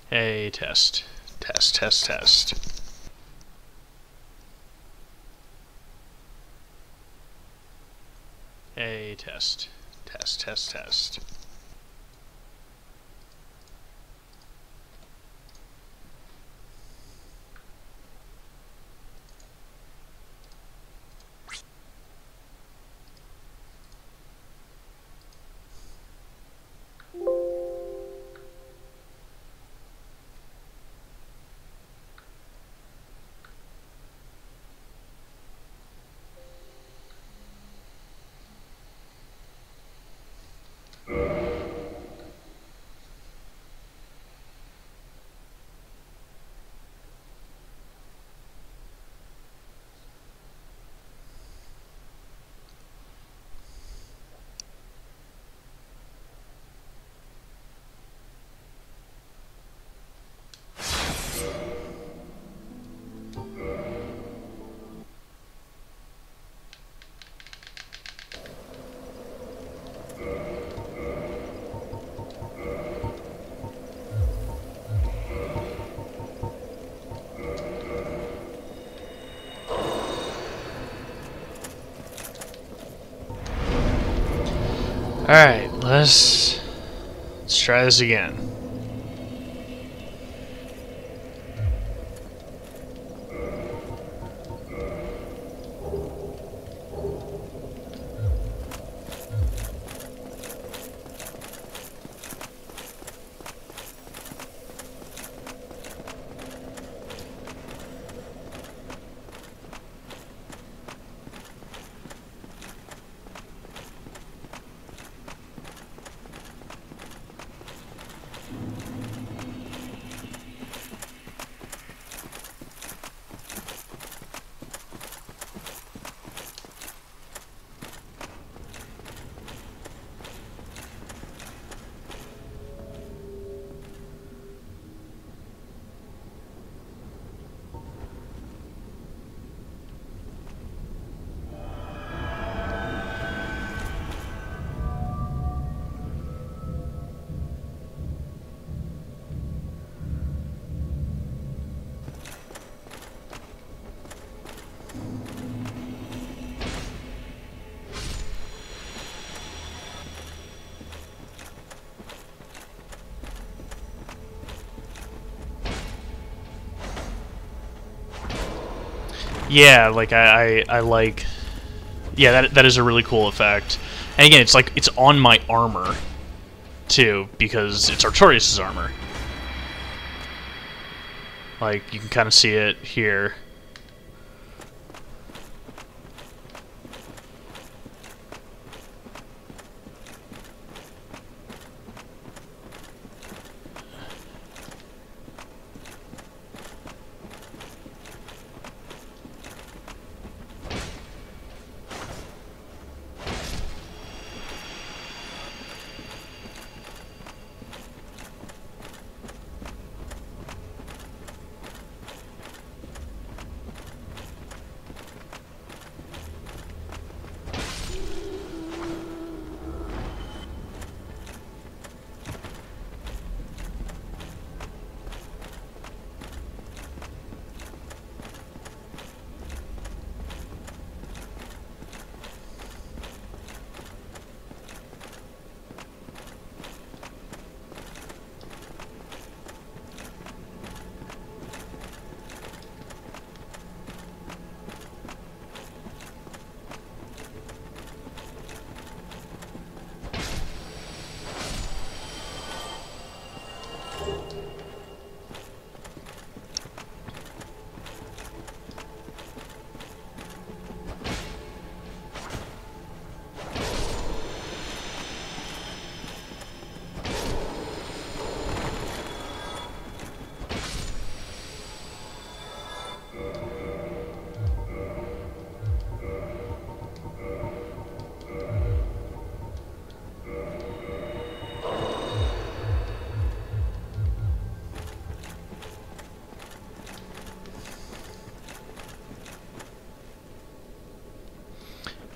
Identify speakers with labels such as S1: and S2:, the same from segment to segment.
S1: Hey, test. Test, test, test. Hey, test. Test, test, test. Alright, let's try this again. Yeah, like I like. Yeah, that is a really cool effect. And again, it's like it's on my armor too, because it's Artorias' armor. Like you can kind of see it here.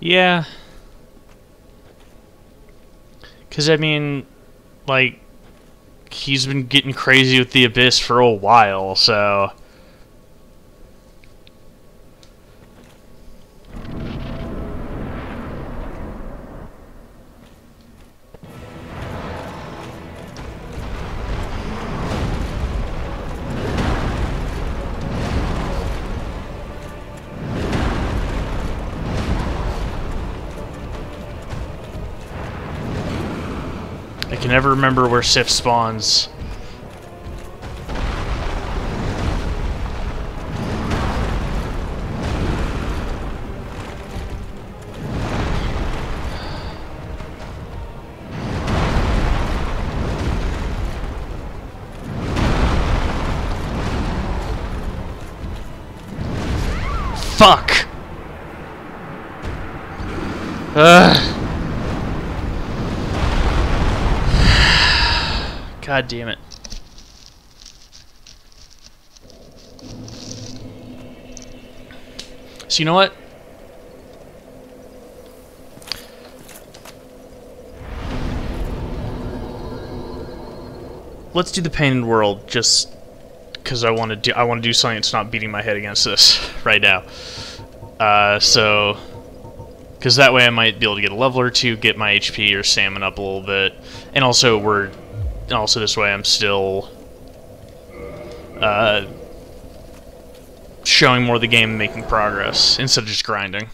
S1: Yeah. Because, I mean, like, he's been getting crazy with the Abyss for a while, so... I can never remember where Sif spawns. Fuck! God damn it. So you know what? Let's do the Painted World just because I want to do something that's not beating my head against this right now. So because that way I might be able to get a level or two, get my HP or stamina up a little bit, and also this way I'm still showing more of the game and making progress instead of just grinding.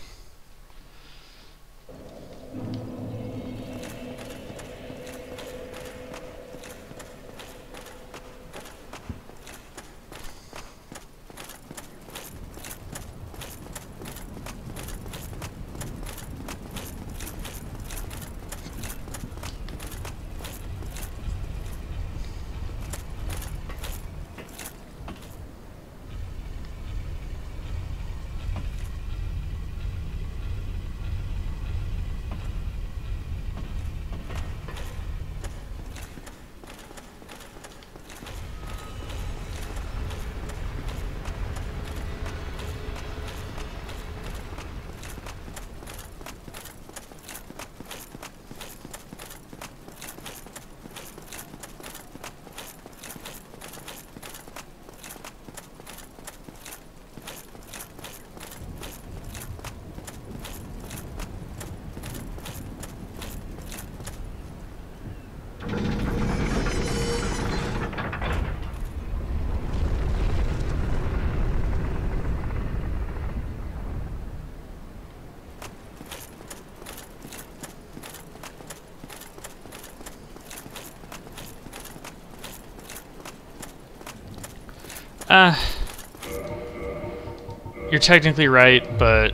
S1: You're technically right, but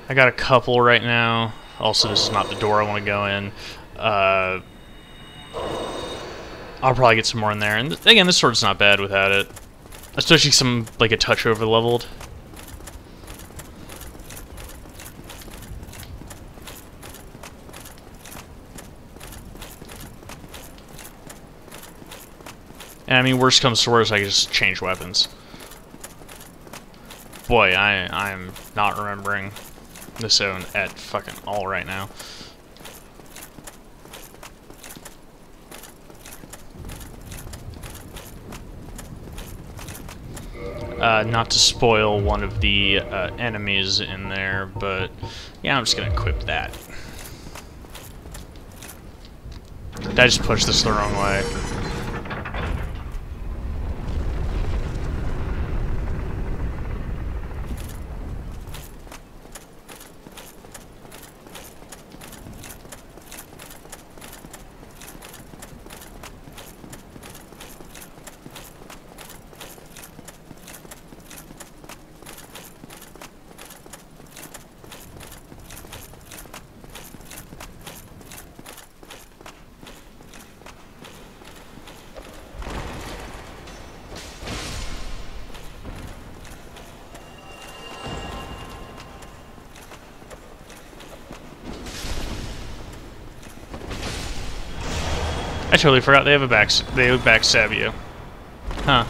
S1: I got a couple right now. Also, this is not the door I want to go in. I'll probably get some more in there. And again, this sword's not bad without it. Especially some, like, a touch over leveled. And I mean, worst comes to worst, I can just change weapons. Boy, I'm not remembering the zone at fucking all right now. Not to spoil one of the enemies in there, but yeah, I'm just gonna equip that. Did I just push this the wrong way? I totally forgot they backstab you. Huh.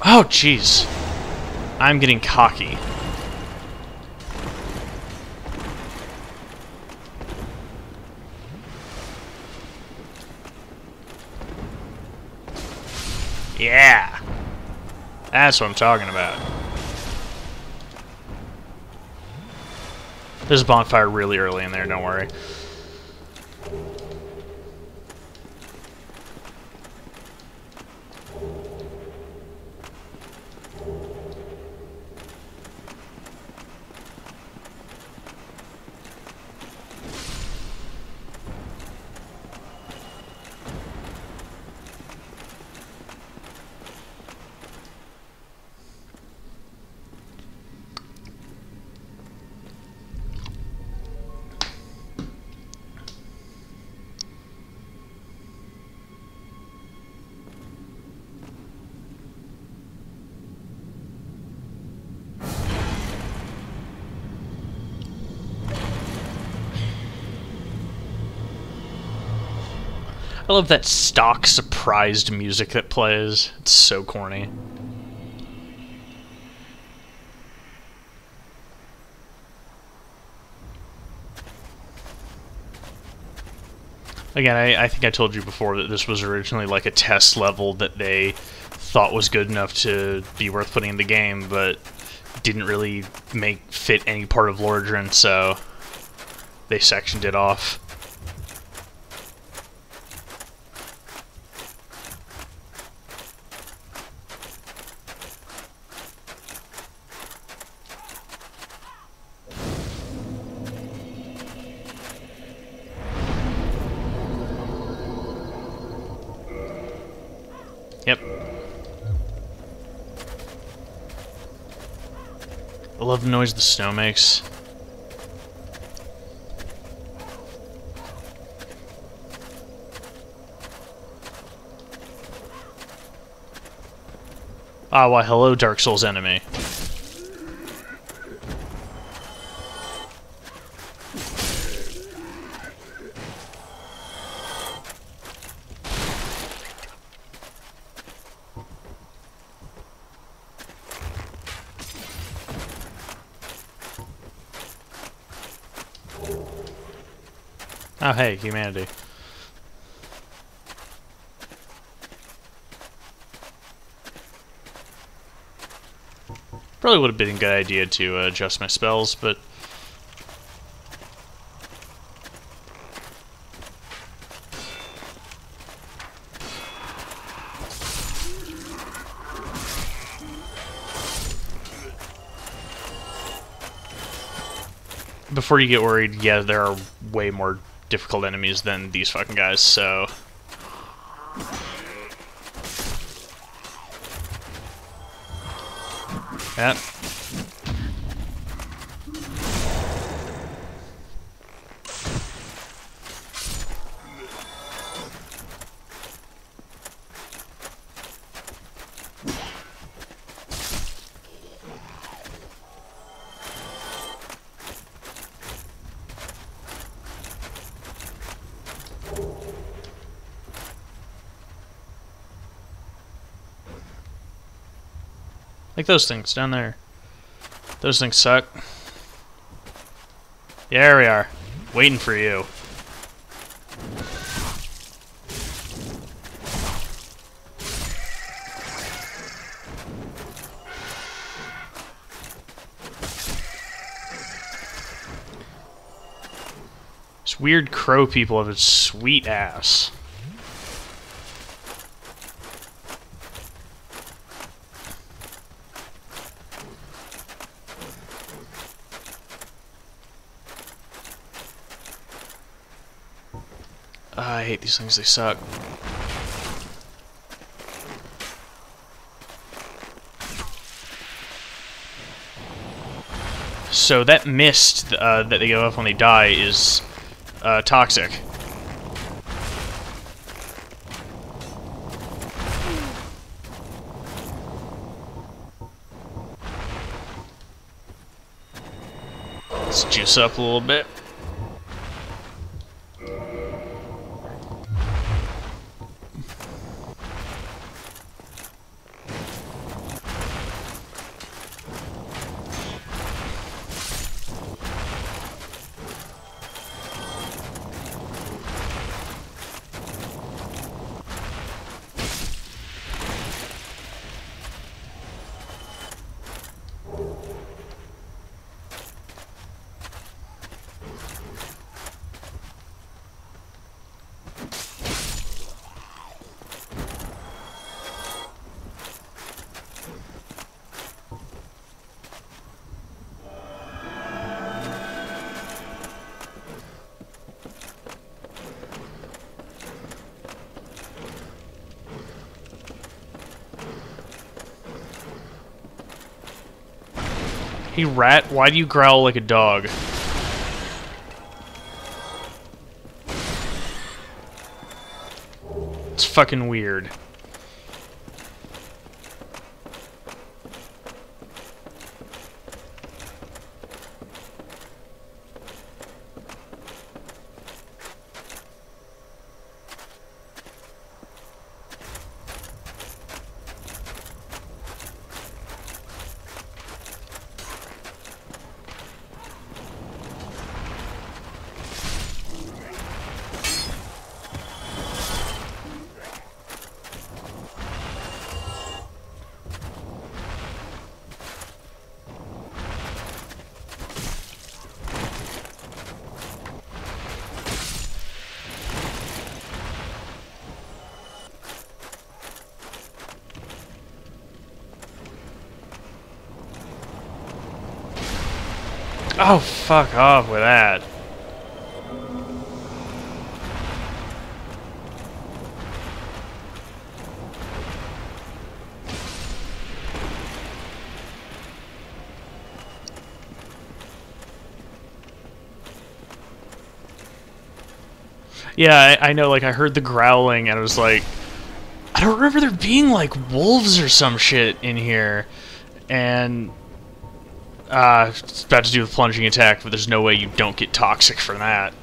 S1: Oh, jeez. I'm getting cocky. Yeah! That's what I'm talking about. There's a bonfire really early in there, don't worry. I love that stock surprised music that plays. It's so corny. Again, I think I told you before that this was originally like a test level that they thought was good enough to be worth putting in the game, but didn't really fit any part of Lordran, so they sectioned it off. Yep. I love the noise the snow makes. Ah, why hello, Dark Souls enemy. Oh, hey, humanity. Probably would have been a good idea to adjust my spells, but... before you get worried, yeah, there are way more difficult enemies than these fucking guys, so... Yep. Like those things down there. Those things suck. Yeah, there we are. Waiting for you. These weird crow people have a sweet ass. I hate these things, they suck. So that mist that they give off when they die is toxic. Let's juice up a little bit. Hey, rat, why do you growl like a dog? It's fucking weird. Oh, fuck off with that. Yeah, I know, like, I heard the growling, and I was like, I don't remember there being, like, wolves or some shit in here. And, it's about to do with plunging attack, but there's no way you don't get toxic from that.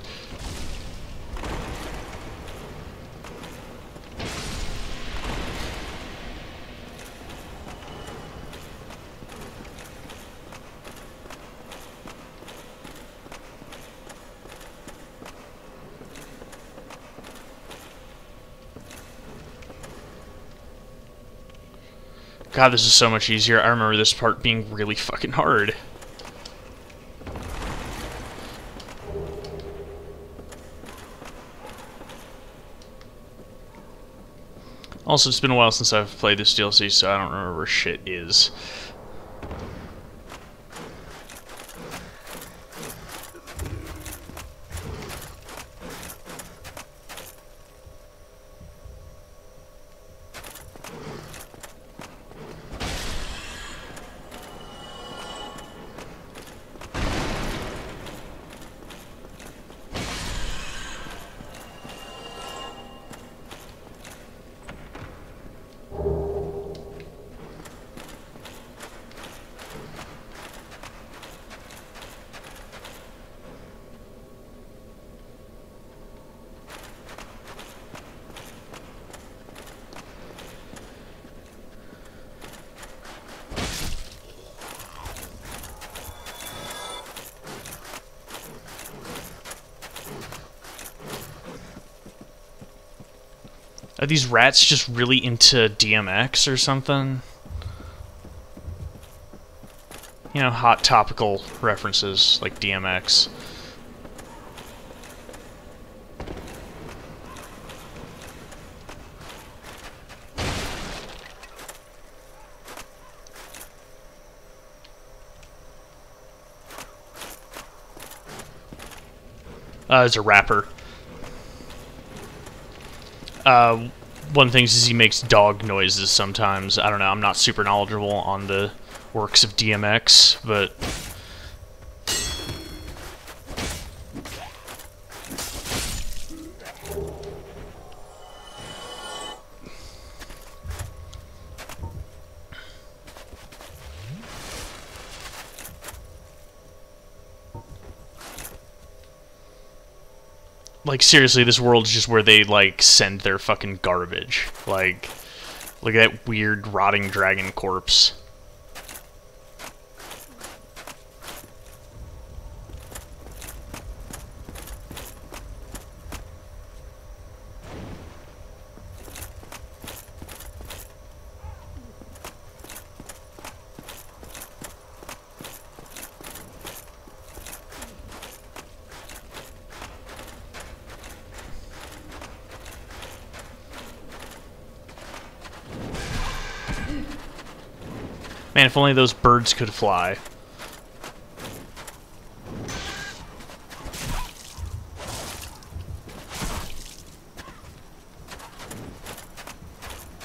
S1: God, this is so much easier. I remember this part being really fucking hard. Also, it's been a while since I've played this DLC, so I don't remember where shit is. Are these rats just really into DMX or something? You know, hot topical references like DMX. It's a rapper. One of the things is he makes dog noises sometimes. I don't know, I'm not super knowledgeable on the works of DMX, but... Like, seriously, this world is just where they, like, send their fucking garbage. Like, look at that weird, rotting dragon corpse. Man, if only those birds could fly.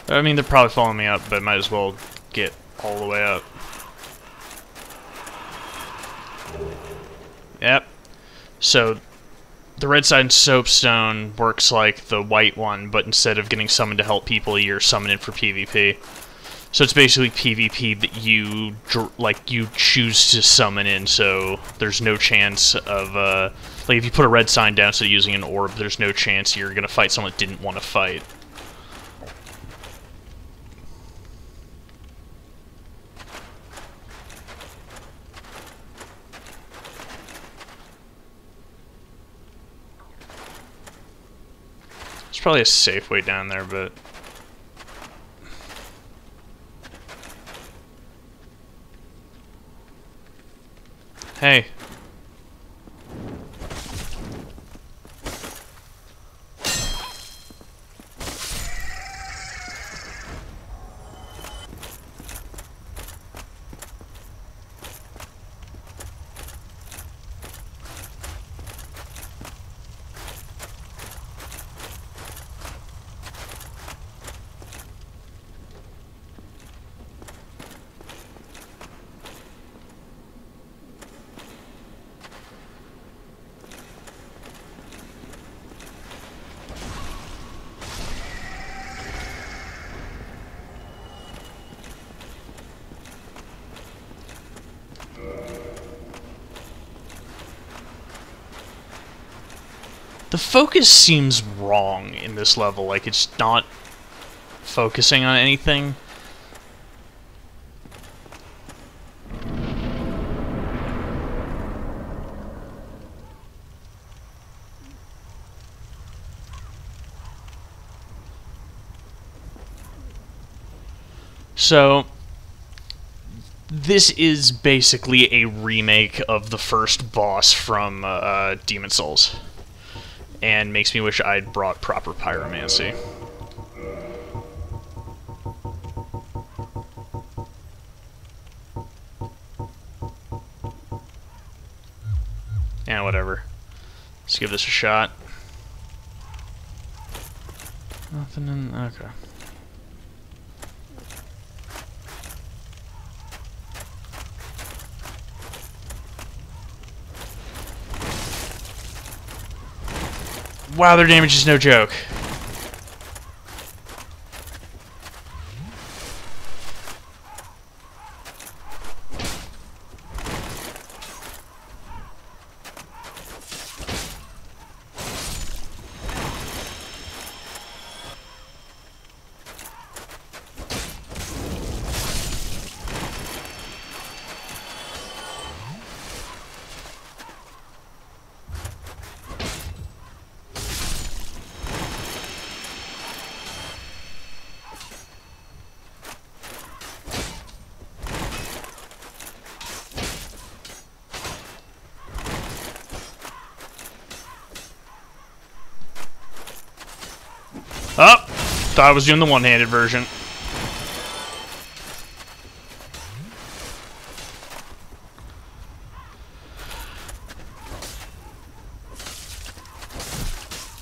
S1: I mean, they're probably following me up, but might as well get all the way up. Yep. So the red side soapstone works like the white one, but instead of getting summoned to help people, you're summoned for PvP. So it's basically PvP that you choose to summon in. So there's no chance of like if you put a red sign down instead of using an orb, there's no chance you're gonna fight someone that didn't want to fight. There's probably a safe way down there, but hey. The focus seems wrong in this level, like it's not focusing on anything. So this is basically a remake of the first boss from Demon's Souls. And makes me wish I'd brought proper pyromancy. Yeah, whatever. Let's give this a shot. Nothing in... okay. Wow, their damage is no joke. Oh! Thought I was doing the one-handed version.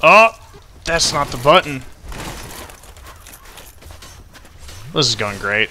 S1: Oh! That's not the button. This is going great.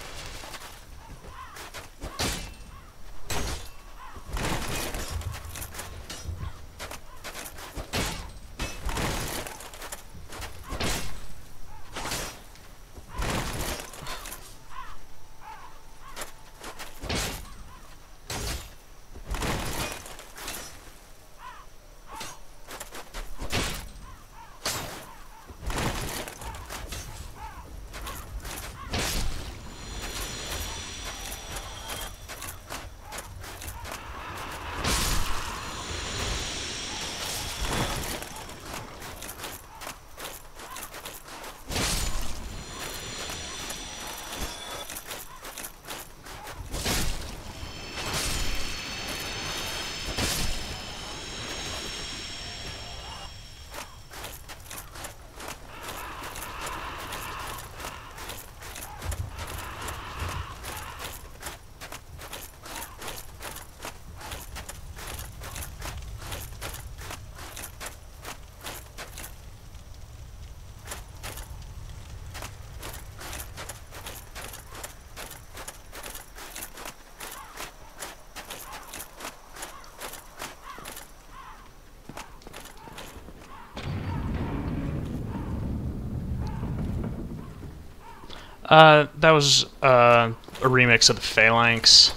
S1: That was a remix of the Phalanx,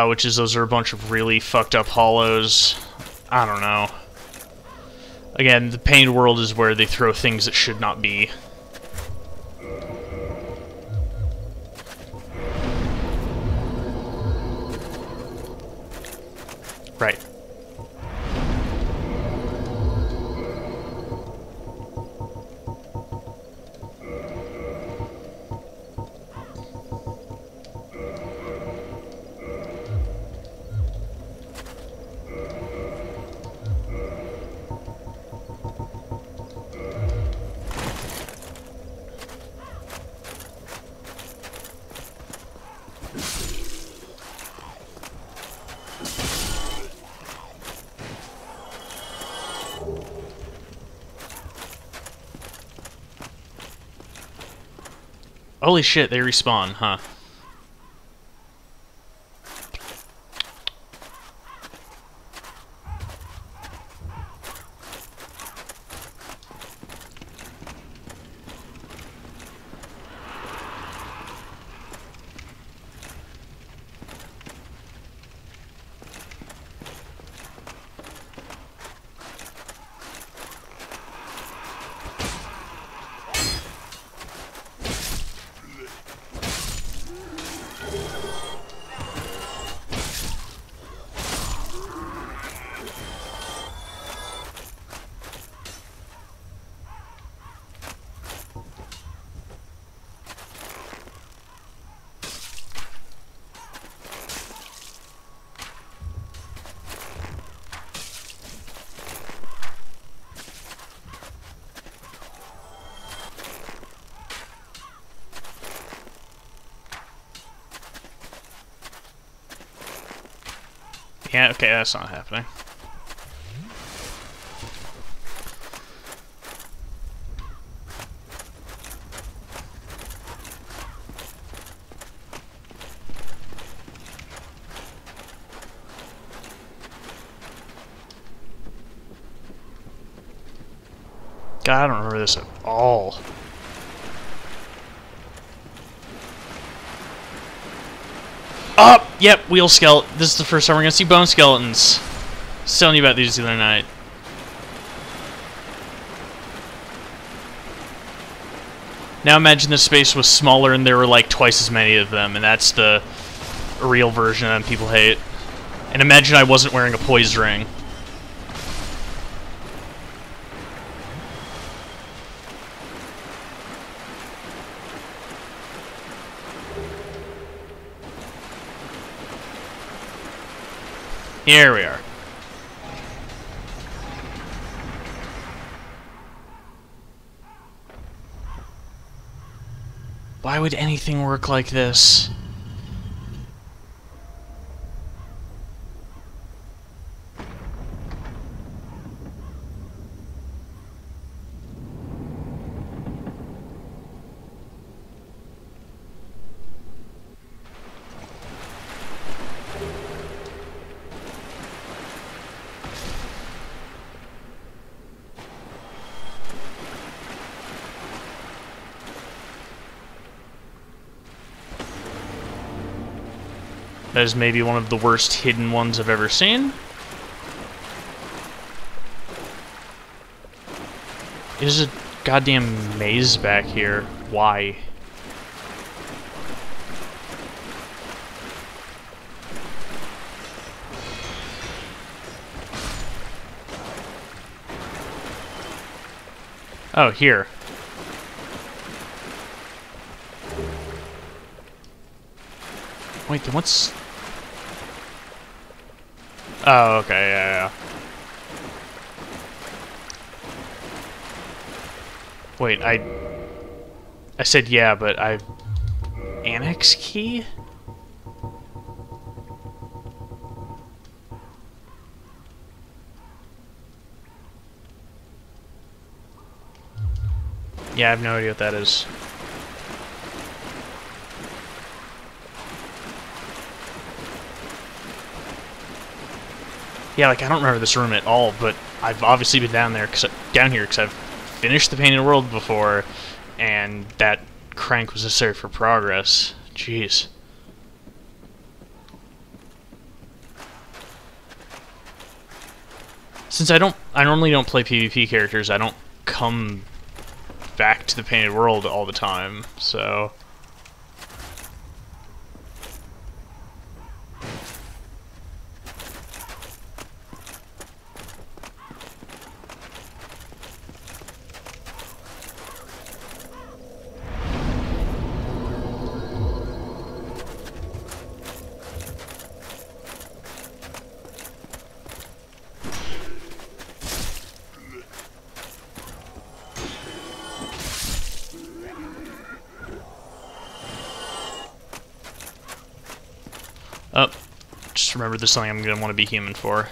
S1: which is those are a bunch of really fucked up hollows. I don't know. Again, the Painted World is where they throw things that should not be. Right. Holy shit, they respawn, huh? Yeah, okay, that's not happening. God, I don't remember this at all. Oh, yep, wheel skeleton. This is the first time we're gonna see bone skeletons. I was telling you about these the other night. Now imagine the space was smaller and there were like twice as many of them, and that's the real version that people hate. And imagine I wasn't wearing a poise ring. Here we are. Why would anything work like this? That is maybe one of the worst hidden ones I've ever seen. There's a goddamn maze back here. Why? Oh, here. Wait, then what's... Oh, okay, yeah. Wait, I said yeah, but Annex key? Yeah, I have no idea what that is. Yeah, like, I don't remember this room at all, but I've obviously been down here because I've finished the Painted World before, and that crank was necessary for progress. Jeez. Since I normally don't play PvP characters, I don't come back to the Painted World all the time, so... Oh, just remember there's something I'm going to want to be human for.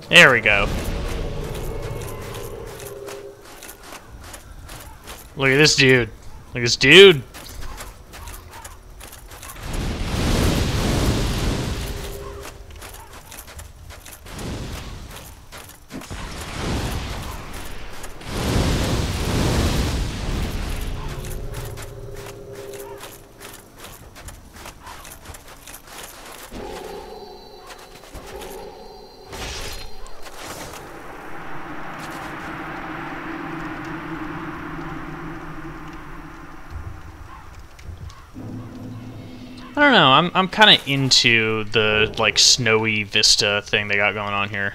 S1: There we go. Look at this dude. Look at this dude. I don't know, I'm kind of into the, like, snowy vista thing they got going on here.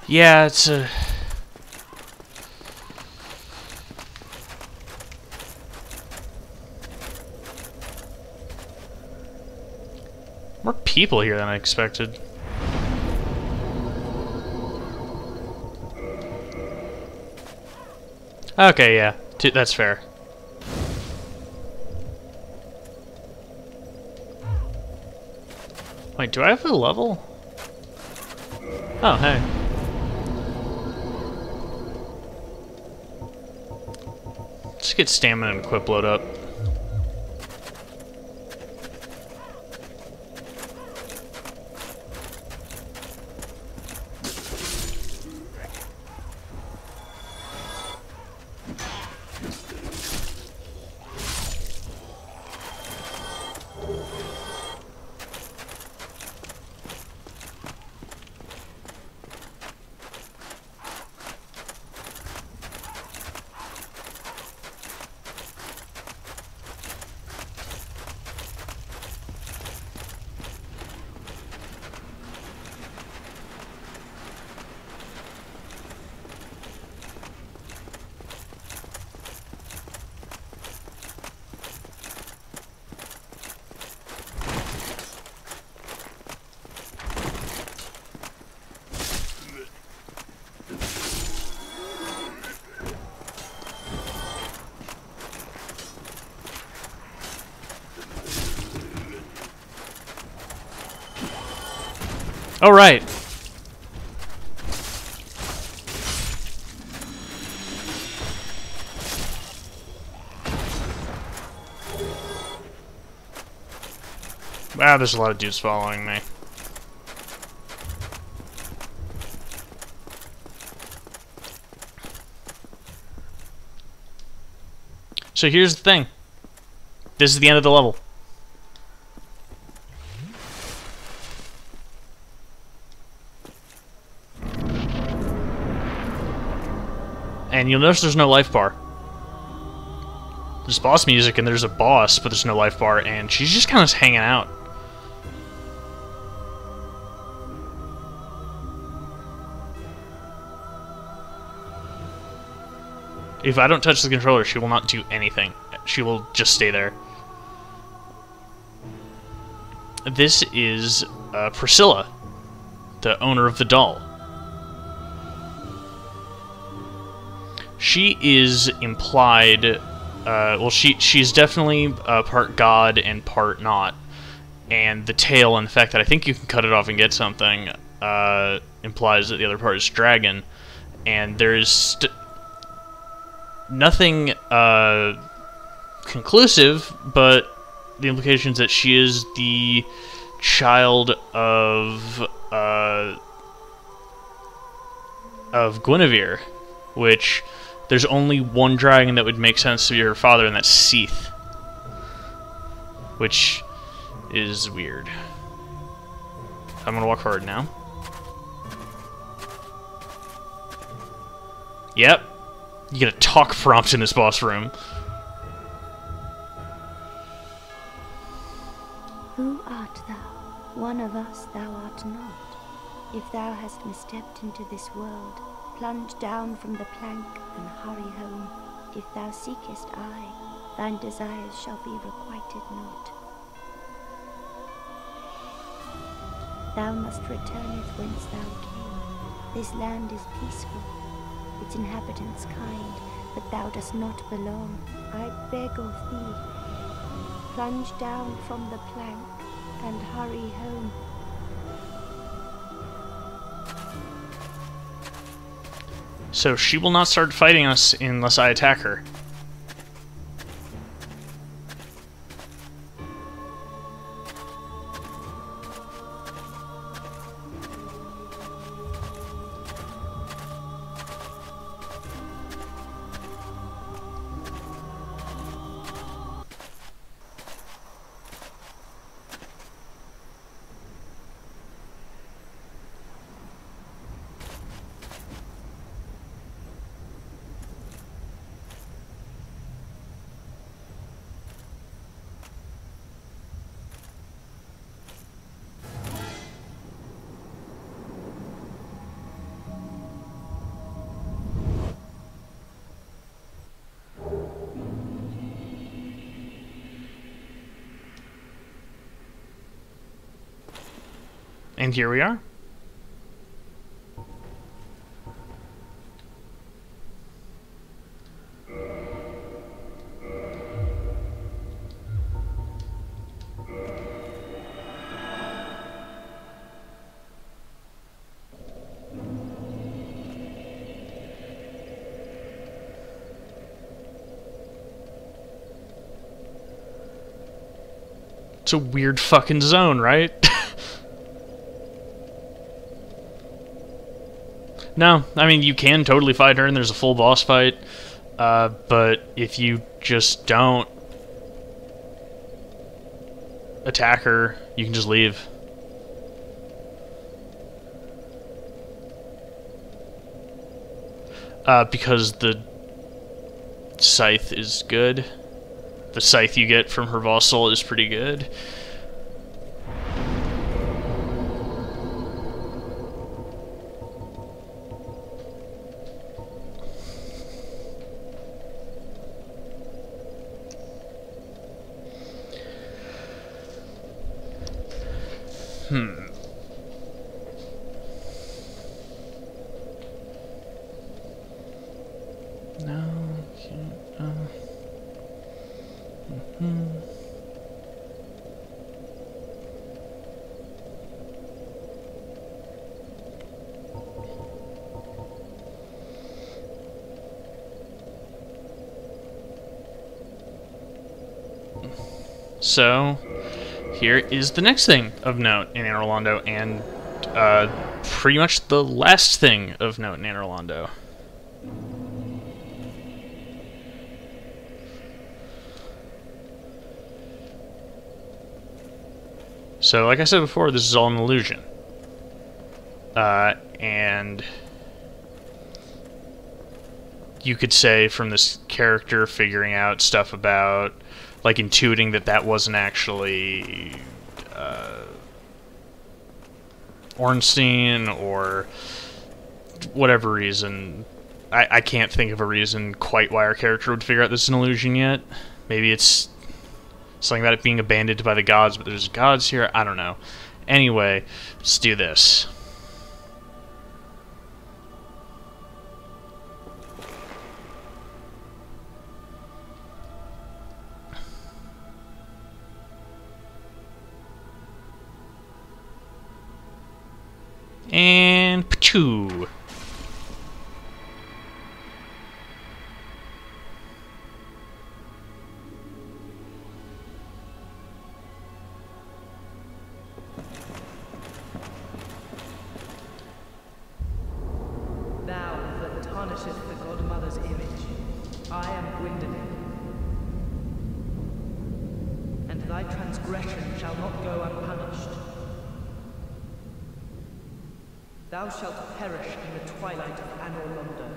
S1: Yeah, it's a... More people here than I expected. Okay, yeah. That's fair. Wait, do I have a level? Oh, hey. Just get stamina and equip load up. Oh, right. Wow, there's a lot of dudes following me. So here's the thing. This is the end of the level. And you'll notice there's no life bar. There's boss music and there's a boss, but there's no life bar, and she's just kind of hanging out. If I don't touch the controller, she will not do anything. She will just stay there. This is Priscilla, the owner of the doll. She is implied... well, she's definitely part god and part not. And the tail and the fact that I think you can cut it off and get something implies that the other part is dragon. And there's nothing conclusive, but the implication is that she is the child of Guinevere, which there's only one dragon that would make sense to be her father, and that's Seath, which is weird. I'm gonna walk forward now. Yep. You get a talk prompt in this boss room.
S2: Who art thou? One of us thou art not. If thou hast misstepped into this world, plunge down from the plank and hurry home. If thou seekest I, thine desires shall be requited not. Thou must returneth whence thou came. This land is peaceful, its inhabitants kind, but thou dost not belong. I beg of thee, plunge down from the plank and hurry home.
S1: So she will not start fighting us unless I attack her. And here we are. It's a weird fucking zone, right? No, I mean, you can totally fight her and there's a full boss fight, but if you just don't attack her, you can just leave. Because the scythe is good. The scythe you get from her vassal is pretty good. No, can't. So, here is the next thing of note in Anor Londo, and pretty much the last thing of note in Anor Londo. So, like I said before, this is all an illusion. And you could say from this character figuring out stuff about, like, intuiting that that wasn't actually Ornstein, or whatever reason. I can't think of a reason quite why our character would figure out this is an illusion yet. Maybe it's something about it being abandoned by the gods, but there's gods here. I don't know. Anyway, let's do this. And pachoo.
S3: Thou that tarnishest the Godmother's image, I am Gwyndolin, and thy transgression shall not go unpunished. Thou shalt perish in the twilight of Anor Londo.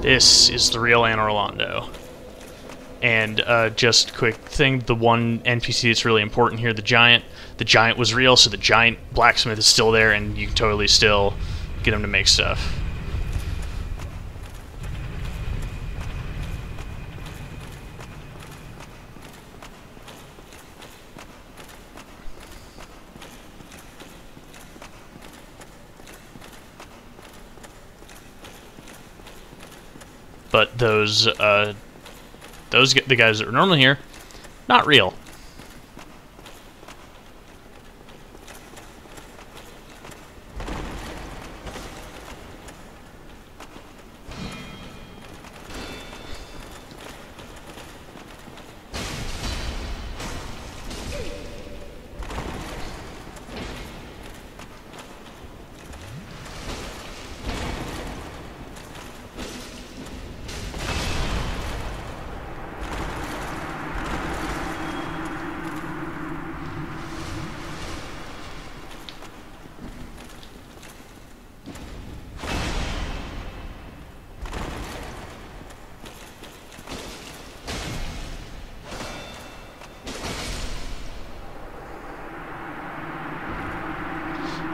S1: This is the real Anor Londo. And just quick thing, the one NPC that's really important here, the giant was real, so the giant blacksmith is still there, and you can totally still get him to make stuff. But those the guys that are normally here, not real.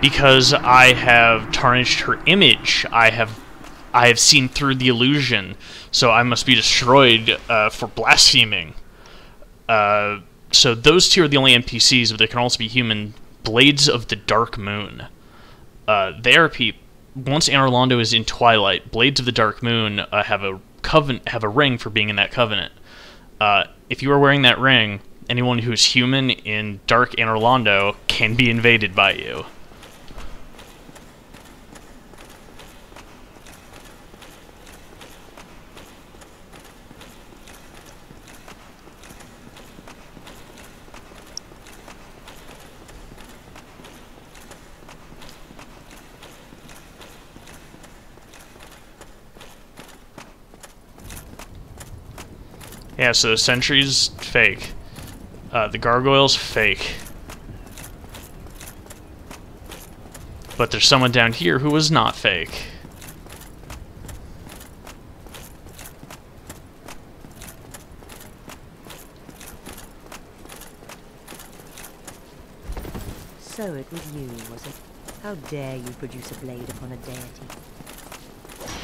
S1: Because I have tarnished her image, I have seen through the illusion, so I must be destroyed for blaspheming. So those two are the only NPCs, but they can also be human. Blades of the Dark Moon. They are once Anor Londo is in Twilight, Blades of the Dark Moon have a ring for being in that covenant. If you are wearing that ring, anyone who is human in Dark Anor Londo can be invaded by you. Yeah, so the sentry's fake. The gargoyle's fake. But there's someone down here who is not fake.
S4: So it was you, was it? How dare you produce a blade upon a deity?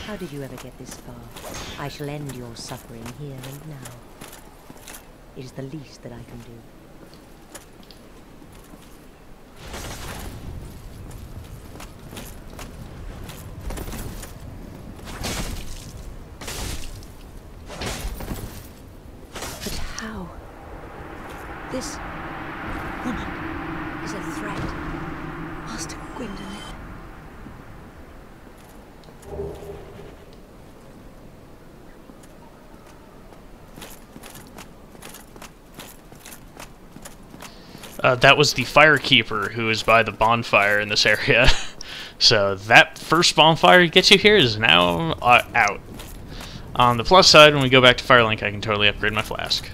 S4: How did you ever get this far? I shall end your suffering here and now. It is the least that I can do. This woman is a threat. Master Gwendolyn.
S1: That was the Firekeeper who is by the bonfire in this area. So that first bonfire to get you here is now out. On the plus side, when we go back to Firelink, I can totally upgrade my flask.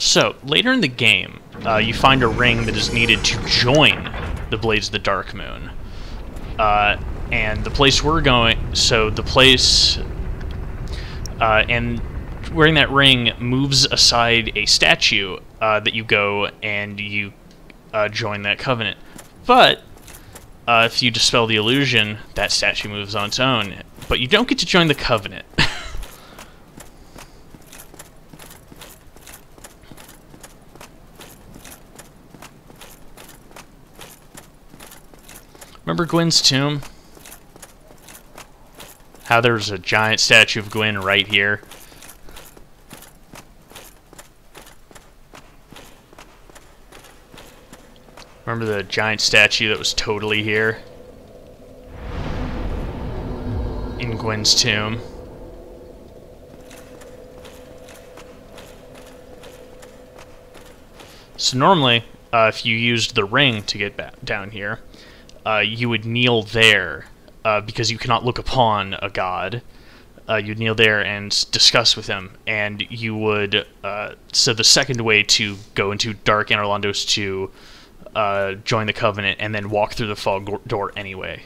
S1: So, later in the game, you find a ring that is needed to join the Blades of the Dark Moon. And the place we're going, so the place, and wearing that ring moves aside a statue that you go and you join that covenant. But if you dispel the illusion, that statue moves on its own. But you don't get to join the covenant. Remember Gwyn's tomb? How there's a giant statue of Gwyn right here? Remember the giant statue that was totally here? In Gwyn's tomb. So normally, if you used the ring to get back down here, you would kneel there, because you cannot look upon a god. You'd kneel there and discuss with him, and you would... so the second way to go into Dark Anor Londo is to join the Covenant and then walk through the fog door anyway.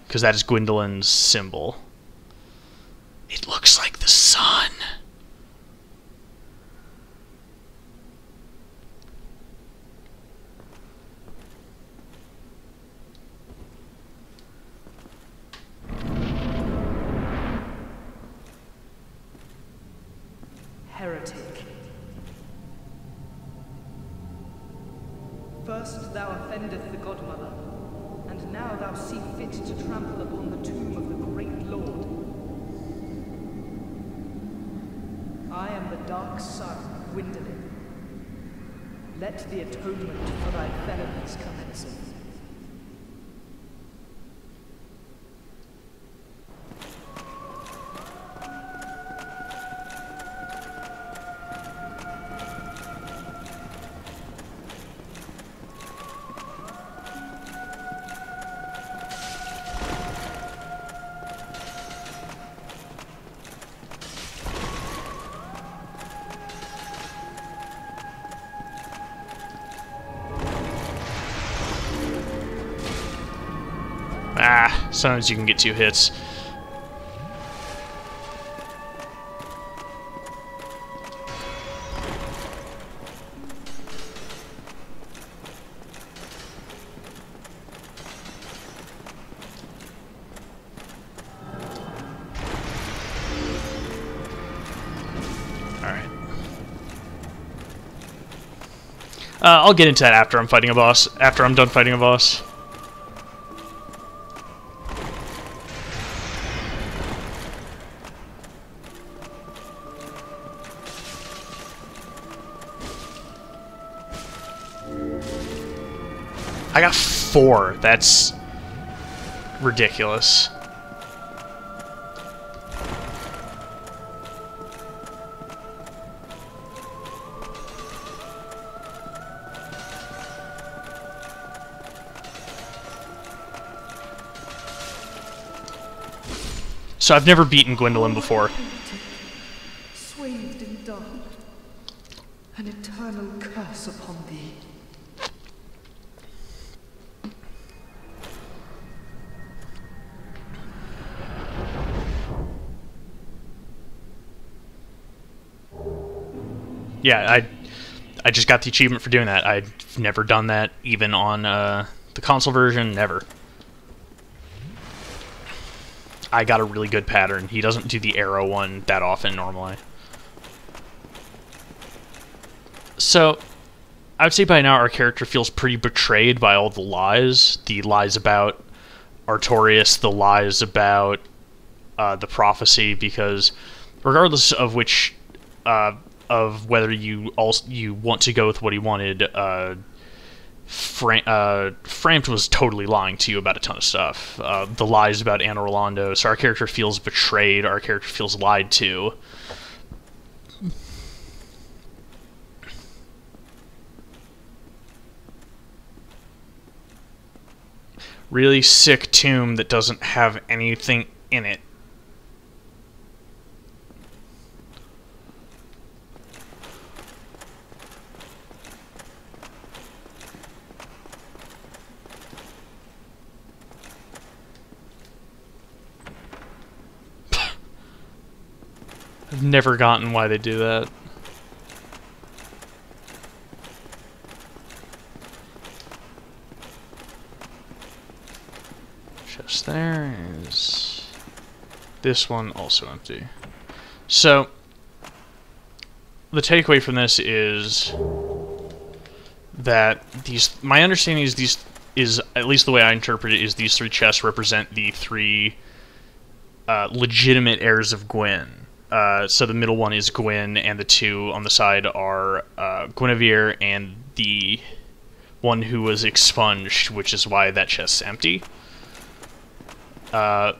S1: Because that is Gwendolyn's symbol. It looks like the sun.
S3: Heretic. First thou offendeth the Godmother, and now thou see fit to trample upon the tomb of the great Lord. I am the Dark Sun, Gwendolyn. Let the atonement for thy felonies commence.
S1: Ah, sometimes you can get 2 hits. Alright. I'll get into that after I'm fighting a boss. After I'm done fighting a boss. I got 4. That's ridiculous. So I've never beaten Gwendolyn before.
S3: Swathed in dark, an eternal curse upon thee.
S1: Yeah, I just got the achievement for doing that. I've never done that, even on the console version, never. I got a really good pattern. He doesn't do the arrow one that often normally. So, I would say by now our character feels pretty betrayed by all the lies. The lies about Artorias, the lies about the prophecy, because regardless of which, of whether you want to go with what he wanted, Framped was totally lying to you about a ton of stuff. The lies about Anor Londo, so our character feels betrayed, our character feels lied to. Really sick tomb that doesn't have anything in it. I've never gotten why they do that. Chest there is... This one also empty. So, the takeaway from this is that my understanding is at least the way I interpret it, is these three chests represent the three legitimate heirs of Gwyn. So the middle one is Gwyn, and the two on the side are Guinevere and the one who was expunged, which is why that chest's empty. But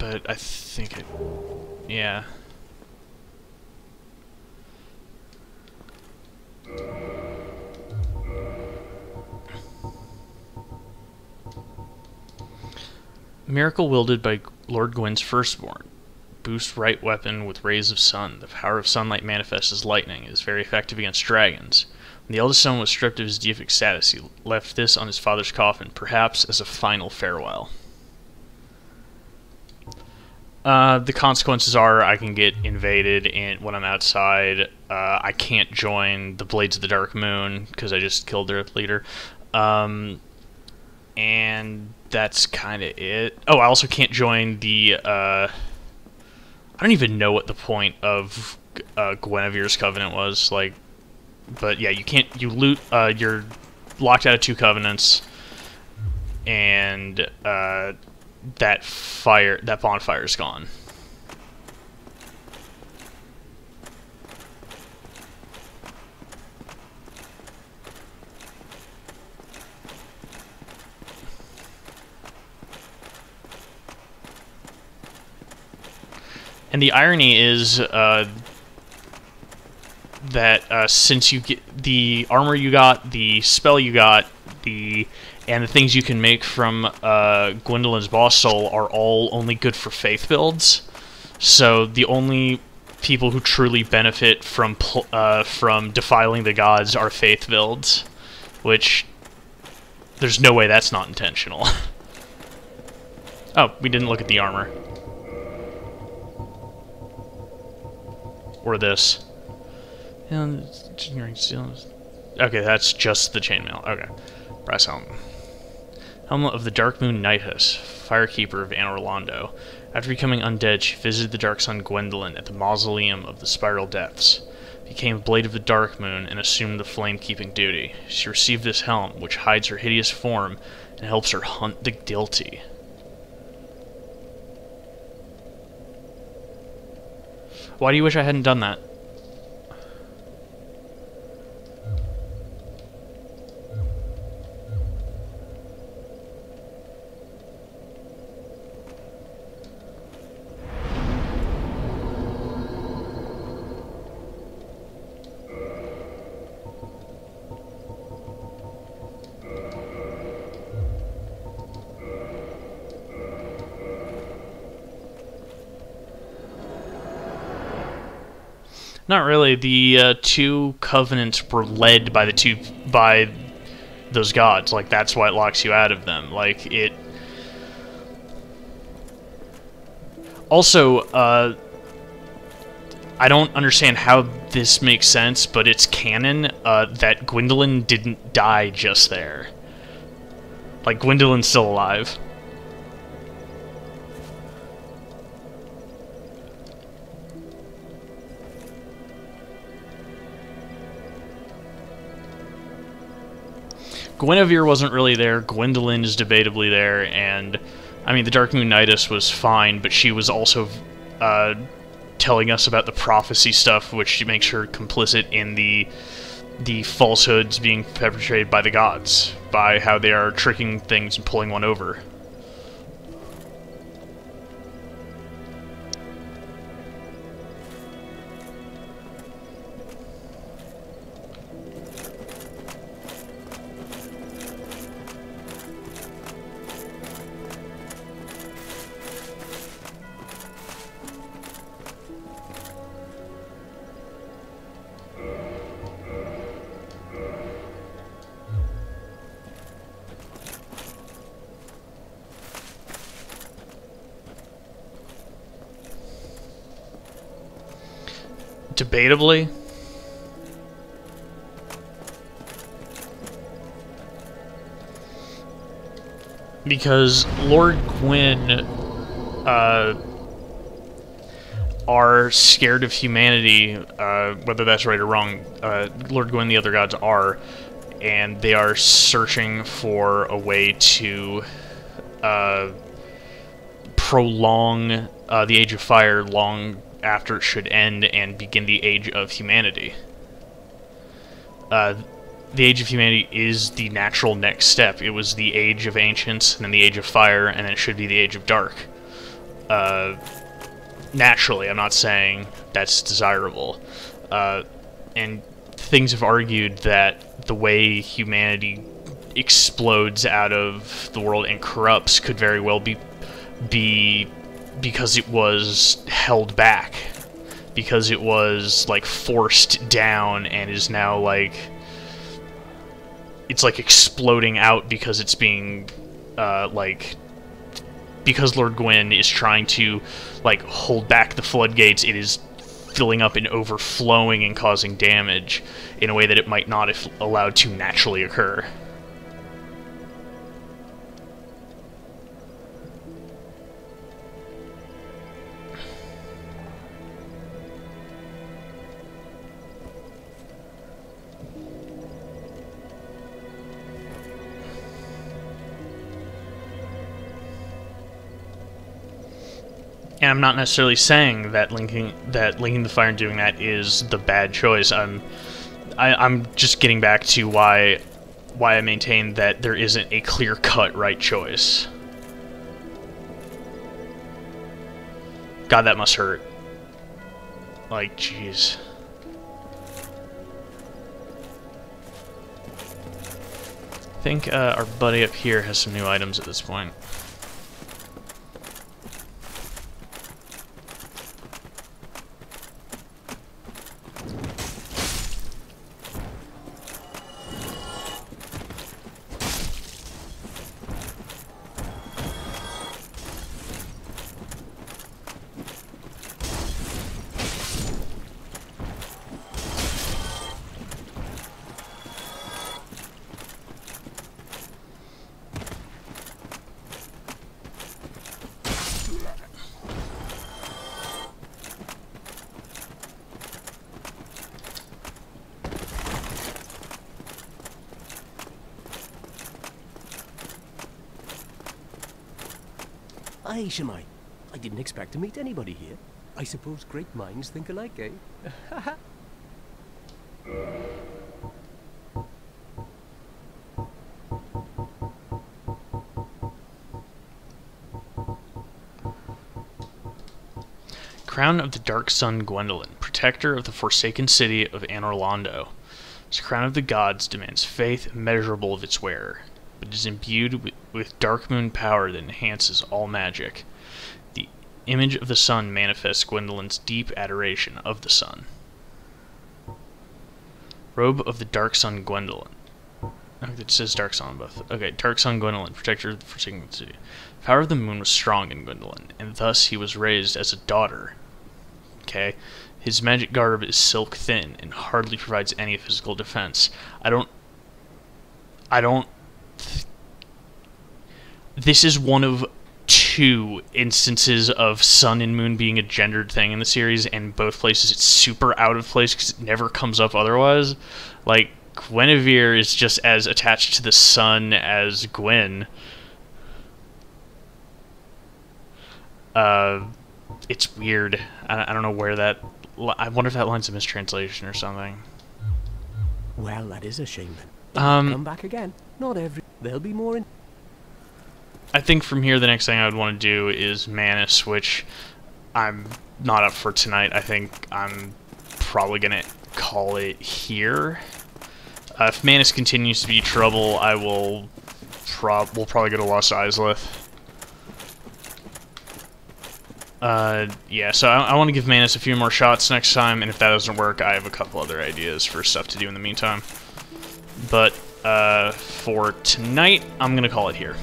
S1: I think it... yeah. Miracle wielded by Lord Gwyn's firstborn. Boost right weapon with rays of sun. The power of sunlight manifests as lightning. It is very effective against dragons. When the eldest son was stripped of his deific status, he left this on his father's coffin, perhaps as a final farewell. The consequences are I can get invaded when I'm outside. I can't join the Blades of the Dark Moon because I just killed their leader. And that's kind of it. Oh, I also can't join the... I don't even know what the point of Guinevere's covenant was, like, but yeah, you can't, you're locked out of 2 covenants, and that bonfire's gone. And the irony is that since you get the armor you got, the spell you got, and the things you can make from Gwendolyn's boss soul are all only good for faith builds. So the only people who truly benefit from defiling the gods are faith builds, which there's no way that's not intentional. Oh, we didn't look at the armor. Or this. Okay, that's just the chainmail. Okay. Brass helmet. Helmet of the Dark Moon Nightess, Firekeeper of Anor Londo. After becoming undead, she visited the Dark Sun Gwendolyn at the Mausoleum of the Spiral Depths, became Blade of the Dark Moon, and assumed the flame-keeping duty. She received this helm, which hides her hideous form and helps her hunt the guilty. Why do you wish I hadn't done that? Not really. The 2 covenants were led by those gods. Like, that's why it locks you out of them. Like, it... Also, I don't understand how this makes sense, but it's canon that Gwendolyn didn't die just there. Like, Gwendolyn's still alive. Guinevere wasn't really there. Gwendolyn is debatably there, and I mean the Dark Moon Nidus was fine, but she was also telling us about the prophecy stuff, which makes her complicit in the falsehoods being perpetrated by the gods, by how they are tricking things and pulling one over. Debatably. Because Lord Gwyn are scared of humanity, whether that's right or wrong. Lord Gwyn and the other gods are, and they are searching for a way to prolong the Age of Fire long after it should end and begin the Age of Humanity. The Age of Humanity is the natural next step. It was the Age of Ancients, and then the Age of Fire, and then it should be the Age of Dark. Naturally, I'm not saying that's desirable. And things have argued that the way humanity explodes out of the world and corrupts could very well be because it was held back, because it was like forced down and is now like it's like exploding out because it's being because Lord Gwyn is trying to like hold back the floodgates. It is filling up and overflowing and causing damage in a way that it might not if allowed to naturally occur. And I'm not necessarily saying that linking the fire and doing that is the bad choice. I'm just getting back to why I maintain that there isn't a clear-cut right choice. God, that must hurt. Like, jeez. I think our buddy up here has some new items at this point.
S5: Aye, Shemai. I didn't expect to meet anybody here. I suppose great minds think alike, eh?
S1: Crown of the Dark Sun Gwendolyn, protector of the forsaken city of Anor Londo. This crown of the gods demands faith immeasurable of its wearer, but is imbued with dark moon power that enhances all magic. The image of the sun manifests Gwendolyn's deep adoration of the sun. Robe of the Dark Sun Gwendolyn. Oh, it says Dark Sun on both. Okay, Dark Sun Gwendolyn, protector of the forsaken city. The power of the moon was strong in Gwendolyn, and thus he was raised as a daughter. Okay? His magic garb is silk thin and hardly provides any physical defense. This is one of two instances of sun and moon being a gendered thing in the series, and both places it's super out of place because it never comes up otherwise. Like, Guinevere is just as attached to the sun as Gwen. It's weird. I don't know where that... I wonder if that line's a mistranslation or something.
S5: Well, that is a shame then. Come back again. Not every... There'll be more in...
S1: I think from here the next thing I would want to do is Manus, which I'm not up for tonight. I think I'm probably going to call it here. If Manus continues to be trouble, I will we'll probably go to Lost Isleth. Yeah, so I want to give Manus a few more shots next time, and if that doesn't work, I have a couple other ideas for stuff to do in the meantime. But, for tonight, I'm gonna call it here.